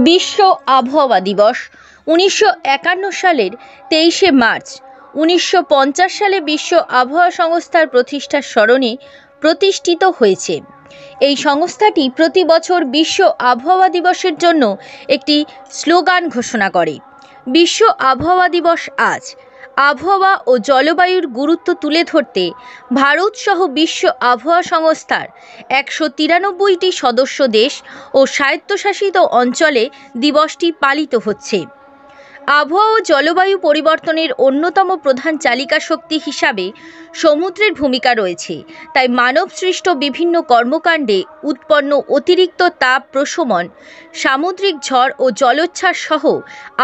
বিশ্ব আবহাওয়া দিবস 1951 সালের 23শে মার্চ 1950 সালে বিশ্ব আবহাওয়া সংস্থার প্রতিষ্ঠার স্মরণে প্রতিষ্ঠিত হয়েছে। এই সংস্থাটি প্রতি বছর বিশ্ব আবহাওয়া দিবসের জন্য একটি স্লোগান ঘোষণা করে। বিশ্ব আবহাওয়া দিবস আজ আবহাওয়া ও জলবায়ুর গুরুত্ব তুলে ধরতে ভারত সহ বিশ্ব আবহাওয়া সংস্থার 193টি সদস্য দেশ ও স্বায়ত্তশাসিত অঞ্চলে দিবসটি পালিত হচ্ছে। আবহাওয়া ও জলবায়ু পরিবর্তনের অন্যতম প্রধান চালিকা শক্তি হিসাবে সমুদ্রের ভূমিকা রয়েছে, তাই মানবসৃষ্ট বিভিন্ন কর্মকাণ্ডে উৎপন্ন অতিরিক্ত তাপ প্রশমন, সামুদ্রিক ঝড় ও জলোচ্ছ্বাস সহ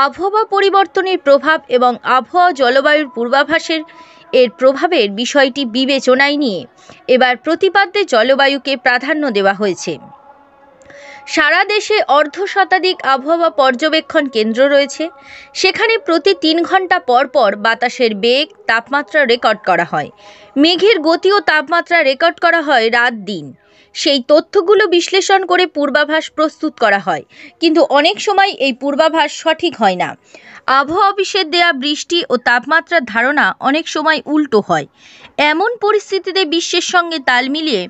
আবহাওয়া পরিবর্তনের প্রভাব এবং আবহাওয়া জলবায়ুর পূর্বাভাসের প্রভাবের বিষয়টি বিবেচনায় নিয়ে এবার প্রতিপাদ্যে জলবায়ুকে প্রাধান্য দেওয়া হয়েছে। সারা দেশে অর্ধশতাধিক আবহাওয়া পর্যবেক্ষণ কেন্দ্র রয়েছে। সেখানে প্রতি 3 ঘন্টা পর পর বাতাসের বেগ, তাপমাত্রা রেকর্ড করা হয়। মেঘের গতি ও তাপমাত্রা রেকর্ড করা হয় রাত দিন। সেই তথ্যগুলো বিশ্লেষণ করে পূর্বাভাস প্রস্তুত করা হয়, কিন্তু অনেক সময় এই পূর্বাভাস সঠিক হয় না। আবহাওয়া অফিসের দেয়া বৃষ্টি ও তাপমাত্রার ধারণা অনেক সময় উল্টো হয়। এমন পরিস্থিতিতে বিশ্বের সঙ্গে তাল মিলিয়ে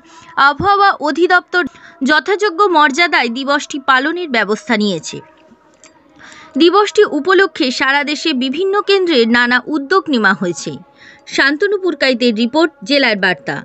আবহাওয়া অধিদপ্তর যথাযোগ্য মর্যাদায় দিবসটি পালনের ব্যবস্থা নিয়েছে। দিবসটি উপলক্ষে সারা দেশে বিভিন্ন কেন্দ্রে নানা উদ্যোগ নেওয়া হয়েছে। শান্তনু পুরকাইতের রিপোর্ট, জেলার বার্তা।